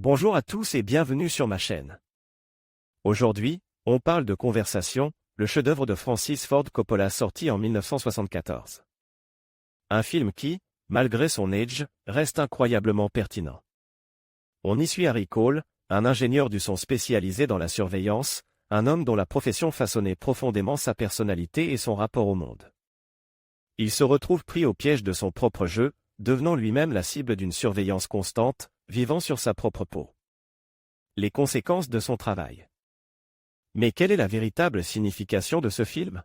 Bonjour à tous et bienvenue sur ma chaîne. Aujourd'hui, on parle de Conversation, le chef-d'œuvre de Francis Ford Coppola sorti en 1974. Un film qui, malgré son âge, reste incroyablement pertinent. On y suit Harry Cole, un ingénieur du son spécialisé dans la surveillance, un homme dont la profession façonnait profondément sa personnalité et son rapport au monde. Il se retrouve pris au piège de son propre jeu, devenant lui-même la cible d'une surveillance constante, vivant sur sa propre peau. Les conséquences de son travail. Mais quelle est la véritable signification de ce film?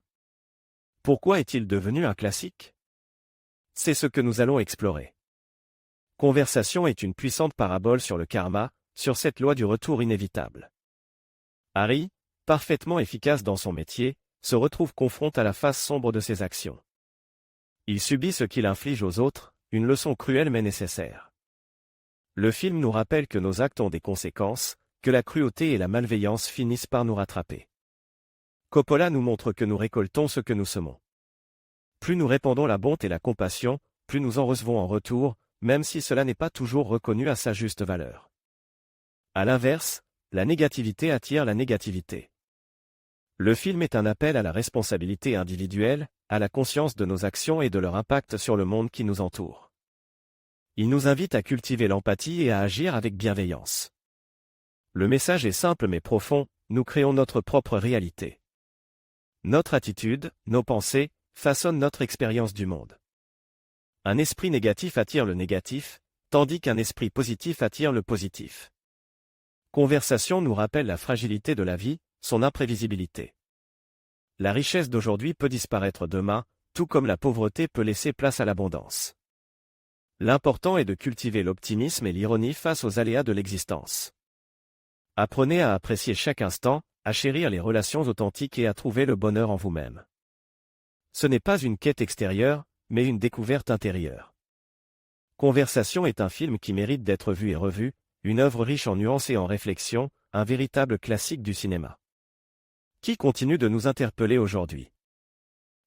Pourquoi est-il devenu un classique? C'est ce que nous allons explorer. Conversation est une puissante parabole sur le karma, sur cette loi du retour inévitable. Harry, parfaitement efficace dans son métier, se retrouve confronté à la face sombre de ses actions. Il subit ce qu'il inflige aux autres, une leçon cruelle mais nécessaire. Le film nous rappelle que nos actes ont des conséquences, que la cruauté et la malveillance finissent par nous rattraper. Coppola nous montre que nous récoltons ce que nous semons. Plus nous répandons la bonté et la compassion, plus nous en recevons en retour, même si cela n'est pas toujours reconnu à sa juste valeur. À l'inverse, la négativité attire la négativité. Le film est un appel à la responsabilité individuelle, à la conscience de nos actions et de leur impact sur le monde qui nous entoure. Il nous invite à cultiver l'empathie et à agir avec bienveillance. Le message est simple mais profond, nous créons notre propre réalité. Notre attitude, nos pensées, façonnent notre expérience du monde. Un esprit négatif attire le négatif, tandis qu'un esprit positif attire le positif. Conversation nous rappelle la fragilité de la vie, son imprévisibilité. La richesse d'aujourd'hui peut disparaître demain, tout comme la pauvreté peut laisser place à l'abondance. L'important est de cultiver l'optimisme et l'ironie face aux aléas de l'existence. Apprenez à apprécier chaque instant, à chérir les relations authentiques et à trouver le bonheur en vous-même. Ce n'est pas une quête extérieure, mais une découverte intérieure. Conversation est un film qui mérite d'être vu et revu, une œuvre riche en nuances et en réflexions, un véritable classique du cinéma. Qui continue de nous interpeller aujourd'hui?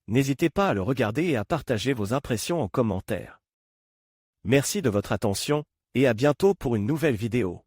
N'hésitez pas à le regarder et à partager vos impressions en commentaire. Merci de votre attention, et à bientôt pour une nouvelle vidéo.